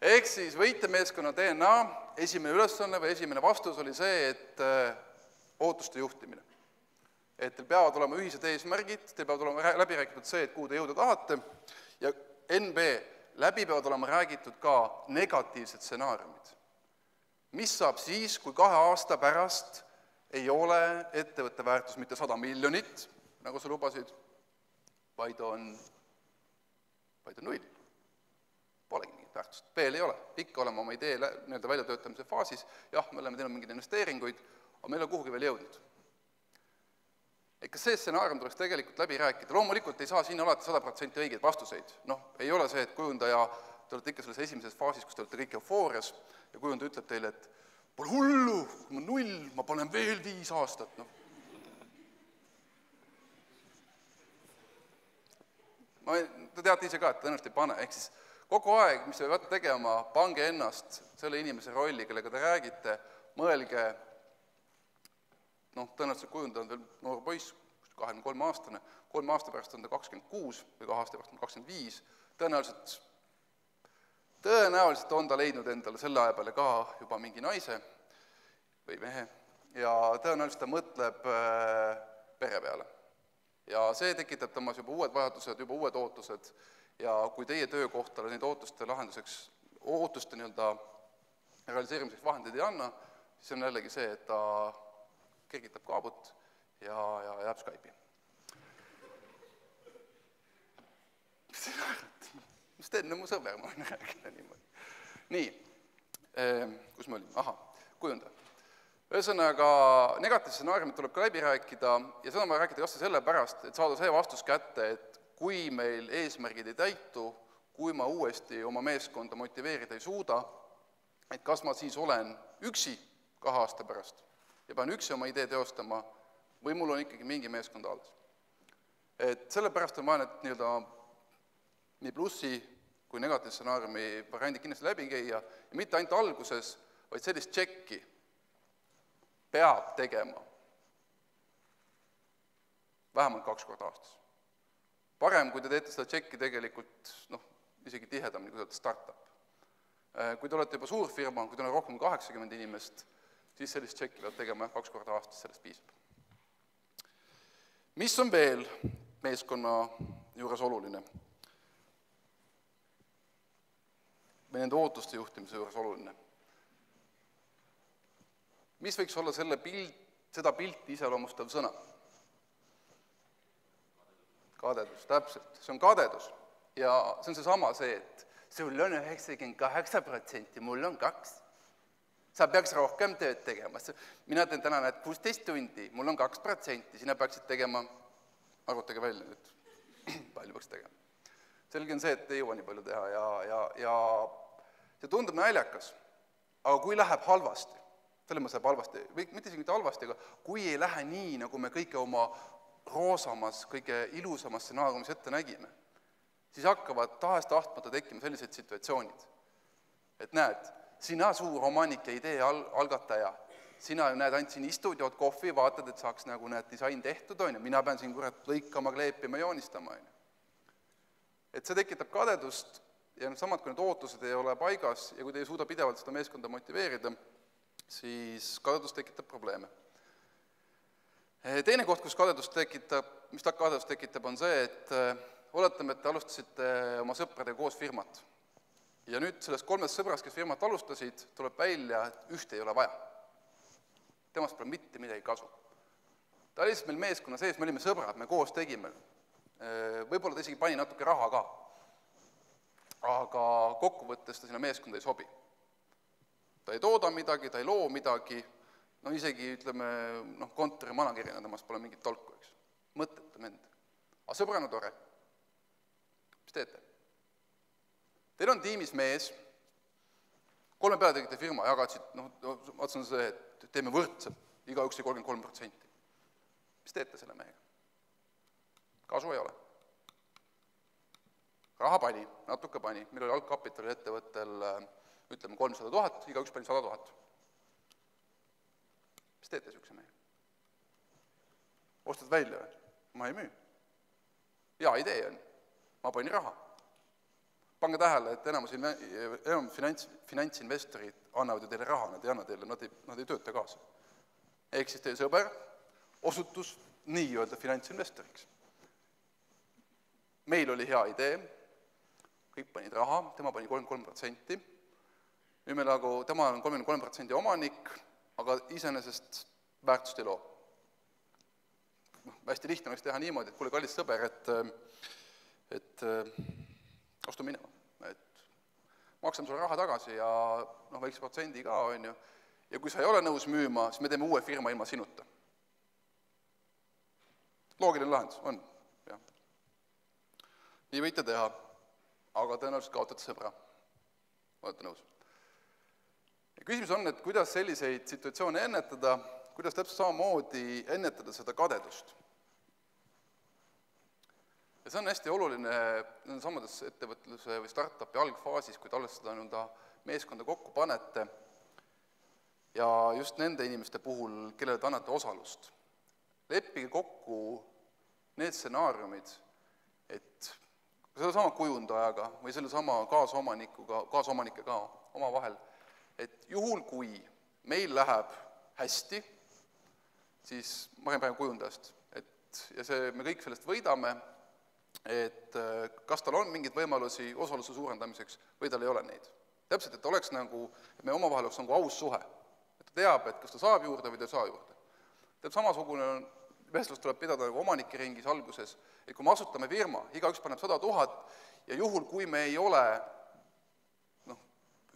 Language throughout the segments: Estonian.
Ehk siis võitjameeskonna DNA esimene ülesanne või esimene vastus oli see, et ootuste juhtimine. Et teil peavad olema ühised eesmärgid, teil peavad olema läbi räägitud see, et kuhu te jõuda tahate, ja NB, läbi peavad olema räägitud ka negatiivsed stsenaariumid. Mis saab siis, kui 2 aasta pärast ei ole ettevõtte väärtus mitte 100 miljonit, nagu sa lubasid, vaid on 0. Polegi mingit väärtust. Veel ei ole. Ikka oleme oma idee väljatöötamise faasis. Jah, me oleme teinud mingeid investeeringuid, aga meil on kuhugi veel jõudnud. Kas see stsenaarium tuleks tegelikult läbi rääkida? Loomulikult ei saa siin alati 100% õigeid vastuseid. Ei ole see, et kujundaja, te olete ikka selles esimeses faasis, kus te olete kõik eufoorias ja kujundaja ütleb teile, et pole hullu, kui ma 0, ma panen veel 5 aastat. Te teate ise ka, et tõenäoliselt ei pane. Ehk siis kogu aeg, mis te peate tegema, pange ennast selle inimese rolli, kellega te räägite, mõelge, tõenäoliselt kujundaja on veel noor poiss, 23-aastane, 3 aasta pärast on ta 26 või 2 aasta pärast on 25, tõenäoliselt on ta leidnud endale selle aja peale ka juba mingi naise või mehe ja tõenäoliselt ta mõtleb pere peale. Ja see tekitab temas juba uued vajadused, juba uued ootused ja kui teie töökohtale neid ootuste lahenduseks, ootuste realiseerimiseks vahendeid ei anna, siis on jällegi see, et ta kergitab kaabut ja jääb Skype'i. Mis teed, mu sõber, ma võin rääkida niimoodi. Nii, kus me olime? Aha, kujunda. Ühesõnaga, negatiivse stsenaariumit tuleb ka läbi rääkida ja seda ma rääkida kas selle pärast, et saada see vastus kätte, et kui meil eesmärgid ei täitu, kui ma uuesti oma meeskonda motiveerida ei suuda, et kas ma siis olen üksi 2 aasta pärast ja pean üksi oma idee teostama või mul on ikkagi mingi meeskond alles. Et sellepärast on vaja need nii plussi kui negatiivse stsenaariumi variandid kindlasti läbi käia ja mitte ainult alguses, vaid sellist tšekki peab tegema vähemalt 2 korda aastas. Parem, kui te teete seda tšekki tegelikult isegi tihedamini, kui te olete startup. Kui te olete juba suur firma, kui te on rohkem 80 inimest, siis sellist tšekki peab tegema 2 korda aastas, sellest piisab. Mis on veel meeskonna juures oluline? Või nende ootuste juhtimise juures oluline? Mis võiks olla seda pilti iseloomustav sõna? Kadedus, täpselt. See on kadedus. Ja see on seesama see, et sul on 98%, mul on 2. Sa peaks rohkem tööd tegema. Mina teen täna 16 tundi, mul on 2%, sina peaksid tegema, arvutage välja nüüd, palju peaks tegema. Selge on see, et ei jõua nii palju teha ja see tundub naljakas, aga kui läheb halvasti, selle mõttes läheb halvasti, või mitte isegi mitte halvasti, aga kui ei lähe nii, nagu me kõige oma roosamas, kõige ilusamas stsenaariumis ette nägime, siis hakkavad tahes-tahtmata tekkima sellised situatsioonid. Et näed, sina suur omanik ja idee algataja, sina näed ainult siin istud, jood kohvi, vaatad, et saaks disain tehtud, mina pean siin lõikama, kleepima, joonistama. Et see tekitab kadedust ja samad, kui need ootused ei ole paigas ja kui te ei suuda pidevalt seda meeskonda motiveerida, siis kadedus tekitab probleeme. Teine koht, kus kadedus tekitab, on see, et oletame, et te alustasite oma sõpradega koos firmat. Ja nüüd sellest 3 sõbrast, kes firmat alustasid, tuleb välja, et ühte ei ole vaja. Temast pole mitte midagi kasu. Ta lihtsalt meil meeskonna sees, me olime sõbrad, me koos tegime. Võib-olla ta isegi pani natuke raha ka. Aga kokkuvõttes ta sinna meeskonda ei sobi. Ta ei tooda midagi, ta ei loo midagi, isegi, ütleme, kontori managerina temast pole mingit tolku, eks. Mõttetu mend. Aga sõbrana tore. Mis teete? Teil on tiimis mees, 3 peale tegite firma, jagasid, otsan see, et teeme võrdselt, iga üks 33%. Mis teete selle mehega? Kasu ei ole. Raha pani, natuke pani, meil oli algkapitali ettevõttel, ütleme 300 000, iga üks pani 100 000. Mis teete sihukese mehe? Ostad välja või? Ma ei müü. Hea idee on. Ma panin raha. Pange tähele, et enam finantsinvestorid annavad ju teile raha, nad ei anna teile, nad ei tööta kaasa. Ehk siis teie sõber osutus nii-öelda finantsinvestoriks. Meil oli hea idee, kõik panid raha, tema pani 33%, nüüd meil nagu, tema on 33% omanik, aga iseenesest väärtust ei loo. Hästi lihtne oleks teha niimoodi, et kuule, kallis sõber, et astu minema, et maksame sulle raha tagasi ja väikse protsendi ka, on ju, ja kui sa ei ole nõus müüma, siis me teeme uue firma ilma sinuta. Loogiline lahendus, on, jah. Nii võite teha, aga tõenäoliselt kaotate sõbra. Olete nõus. Ja küsimus on, et kuidas selliseid situatsioone ennetada, kuidas täpselt samamoodi ennetada seda kadedust. Ja see on hästi oluline samades ettevõtluse või startupi algfaasis, kui te alles seda meeskonda kokku panete ja just nende inimeste puhul, kellele te annate osalust. Leppige kokku need stsenaariumid, et selle sama kujundajaga või selle sama kaasomanikega oma vahel, et juhul, kui meil läheb hästi, siis ma räägin praegu kujundajast, ja me kõik sellest võidame, et kas tal on mingeid võimalusi osaluse suurendamiseks või tal ei ole neid. Täpselt, et oleks nagu, et me omavahel oleks nagu aus suhe. Et ta teab, et kas ta saab juurde või ta ei saa juurde. Teab samasugune vestlus tuleb pidada nagu omanike ringis alguses, et kui me asutame firma, igaüks paneb 100 000 ja juhul, kui me ei ole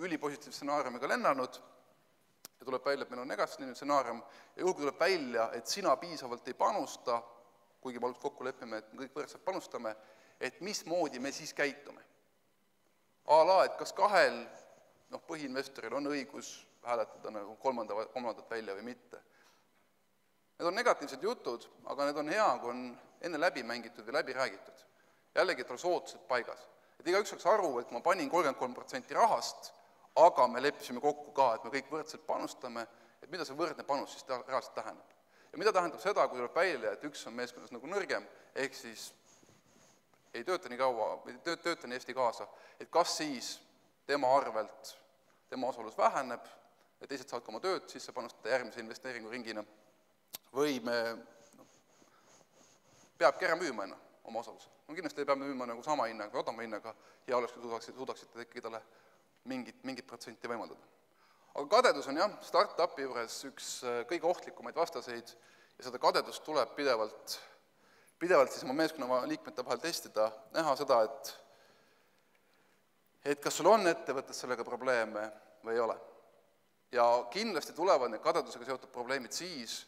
ülipositiivse stsenaariumiga lennanud ja tuleb välja, et meil on negatiivne stsenaarium ja juhul, kui tuleb välja, et sina piisavalt ei panusta, kuigi me alguses kokku lepime, et me kõik võrdselt panustame, et mismoodi me siis käitume. Et kas kahel põhiinvestoril on õigus hääletada nagu kolmandat välja või mitte. Need on negatiivsed jutud, aga need on hea, kui on enne läbi mängitud või läbi räägitud. Jällegi, et oleks ootused paigas. Et igaüks saaks aru, et ma panin 33% rahast, aga me leppisime kokku ka, et me kõik võrdselt panustame, et mida see võrdne panus siis reaalselt tähendab. Ja mida tähendab seda, kui tuleb välja, et üks on meeskonnas nagu nõrgem, ehk siis ei tööta nii kaua, või tööta nii hästi kaasa, et kas siis tema arvelt, tema osalus väheneb, ja teised saavad ka oma tööd sisse panustada järgmise investeeringuringina, või me peabki ära müüma oma osaluse. Kindlasti ei pea müüma nagu sama hinnaga või odama hinnaga, ja oleks, kui suudaksite äkki talle mingit protsenti võimaldada. Aga kadedus on startupi juures üks kõige ohtlikumaid vastaseid ja seda kadedust tuleb pidevalt siis oma meeskonna liikmete vahel testida, näha seda, et kas sul on ettevõttes sellega probleeme või ei ole. Ja kindlasti tulevad need kadedusega seotud probleemid siis,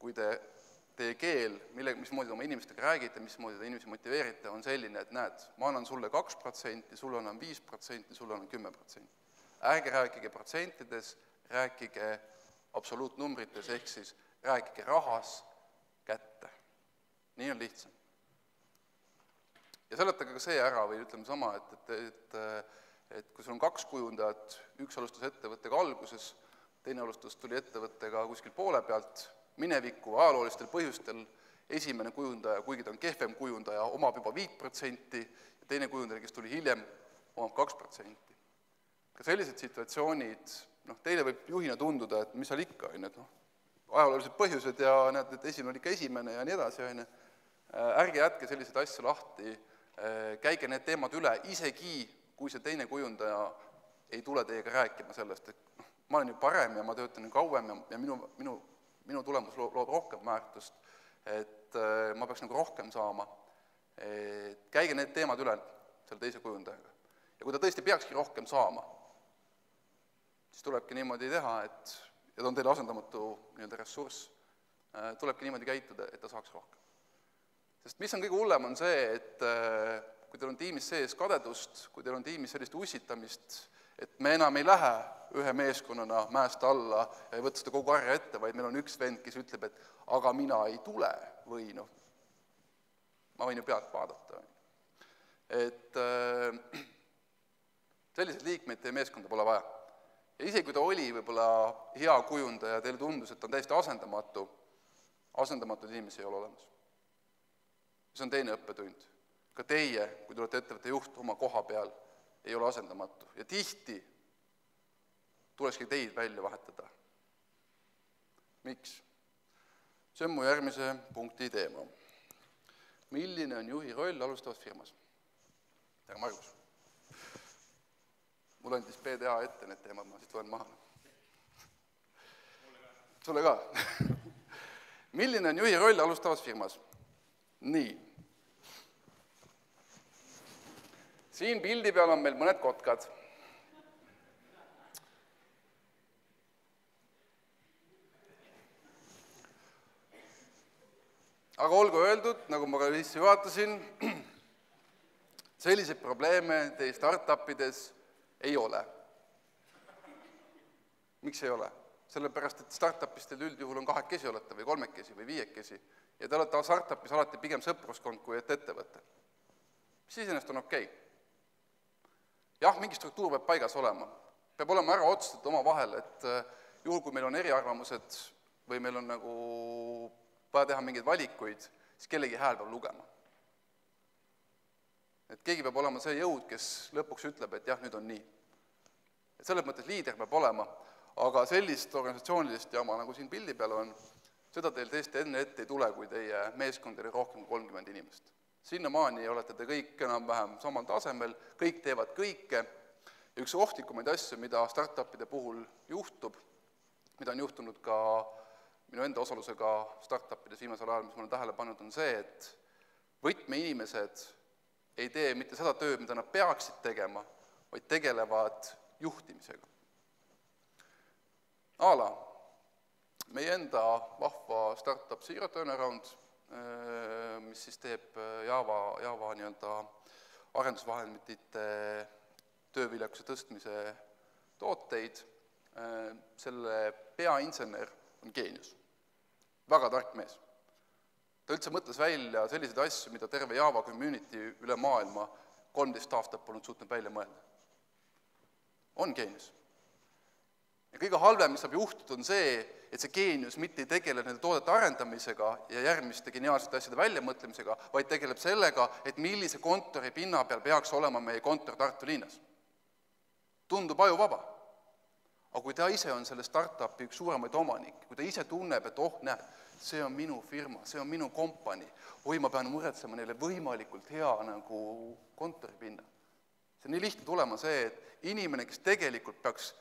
kui teie keel, mismoodi oma inimestega räägite, mismoodi te inimesi motiveerite, on selline, et näed, ma annan sulle 2%, sulle annan 5%, sulle annan 10%. Ärge rääkige protsentides, rääkige absoluutnumbrites, ehk siis rääkige rahas kätte. Nii on lihtsam. Ja seletage ka see ära või ütleme sama, et kui sul on 2 kujundajat, üks alustas ettevõttega alguses, teine alustas tuli ettevõttega kuskil poole pealt, mineviku ajaloolistel põhjustel esimene kujundaja, kuigi ta on kehvem kujundaja, omab juba 5% ja teine kujundaja, kes tuli hiljem, omab 2%. Ka sellised situatsioonid, teile võib juhina tunduda, et mis seal ikka on, ajaloolised põhjused ja näed, et esimene oli ikka esimene ja nii edasi, ärge jätke selliseid asju lahti, käige need teemad üle, isegi kui see teine kujundaja ei tule teiega rääkima sellest, et ma olen ju parem ja ma töötan ju kauem ja minu tulemus loob rohkem väärtust, et ma peaks nagu rohkem saama. Käige need teemad üle selle teise kujundajaga. Ja kui ta tõesti peakski rohkem saama, siis tulebki niimoodi teha, ja ta on teile asendamatu ressurss, tulebki niimoodi käituda, et ta saaks rohkem. Sest mis on kõige hullem, on see, et kui teil on tiimis sees kadedust, kui teil on tiimis sellist ussitamist, et me enam ei lähe ühe meeskonnana mäest alla ja ei võtta seda kogu arja ette, vaid meil on üks vend, kes ütleb, et aga mina ei tule või ma võin ju pealt vaadata. Et selliseid liikmeid teie meeskonda pole vaja. Ja isegi kui ta oli võib-olla hea kujundaja ja teile tundus, et ta on täiesti asendamatu inimesi ei ole olemas. See on teine õppetund. Ka teie, kui tulete ettevõtte juht oma koha peal, ei ole asendamatu ja tihti tulekski teid välja vahetada. Miks? See on mu järgmise punkti teema. Milline on juhi roll alustavas firmas? Tere, Margus. Mul andis PDA ette need teemad, ma siit loen maha. Sulle ka. Milline on juhi roll alustavas firmas? Nii. Siin pildi peal on meil mõned kotkad. Aga olgu öeldud, nagu ma ka sisse juhatasin, selliseid probleeme teie startupides ei ole. Miks ei ole? Sellepärast, et startupis teil üldjuhul on 2 olete või 3 või 5 ja te olete startupis alati pigem sõpruskond kui ettevõte. Mis iseenesest on okei. Jah, mingi struktuur peab paigas olema. Peab olema ära otsustatud oma vahel, et juhul, kui meil on eriarvamused või meil on nagu vaja teha mingeid valikuid, siis kellegi hääl peab lugema. Et keegi peab olema see jõud, kes lõpuks ütleb, et jah, nüüd on nii. Et selles mõttes liider peab olema, aga sellist organisatsioonilist jama, nagu siin pildi peal on, seda teil tõesti enne ette ei tule, kui teie meeskond oli rohkem kui 30 inimest. Sinnamaani olete te kõik enam-vähem samal tasemel, kõik teevad kõike ja üks ohtlikumaid asju, mida startupide puhul juhtub, mida on juhtunud ka minu enda osalusega startupides viimasel ajal, mis ma olen tähele pannud, on see, et võtmeinimesed ei tee mitte seda tööd, mida nad peaksid tegema, vaid tegelevad juhtimisega. Meie enda vahva startup Zero Turnaround, mis siis teeb Java nii-öelda arendusvahendite tööviljakuse tõstmise tooteid, selle peainsener on geenius. Väga tark mees. Ta üldse mõtles välja selliseid asju, mida terve Java community üle maailma 13 aastat polnud suutnud välja mõelda. On geenius. Ja kõige halvem, mis saab juhtuda, on see, et see geenius mitte ei tegele nende toodete arendamisega ja järgmiste geniaalsete asjade väljamõtlemisega, vaid tegeleb sellega, et millise kontori pinna peal peaks olema meie kontor Tartu linnas. Tundub ajuvaba. Aga kui ta ise on selle startupi üks suuremaid omanik, kui ta ise tunneb, et näed, see on minu firma, see on minu kompani, ma pean muretsema neile võimalikult hea nagu kontoripinna. See on nii lihtne tulema see, et inimene, kes tegelikult peaks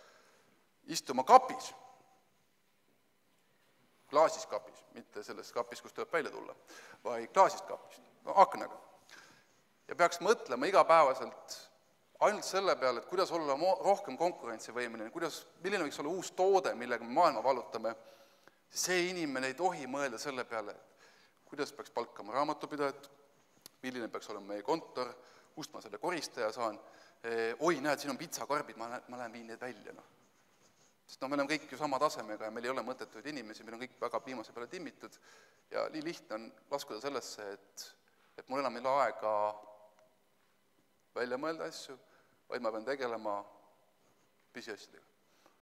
istuma kapis, klaasist kapis, mitte selles kapis, kus tuleb välja tulla, vaid klaasist kapis, aknaga. Ja peaks mõtlema igapäevaselt ainult selle peale, et kuidas olla rohkem konkurentsivõimeline, milline võiks olla uus toode, millega me maailma valutame, see inimene ei tohi mõelda selle peale, kuidas peaks palkama raamatupidajat, milline peaks olema meie kontor, kust ma selle koristaja saan, näed, siin on pitsakarbid, ma lähen viin need välja. Sest me oleme kõik ju sama tasemega ja meil ei ole mõttetuid inimesi, meil on kõik väga viimase peale timmitud ja nii lihtne on laskuda sellesse, et mul enam ei ole aega välja mõelda asju, vaid ma pean tegelema pisiasjadega.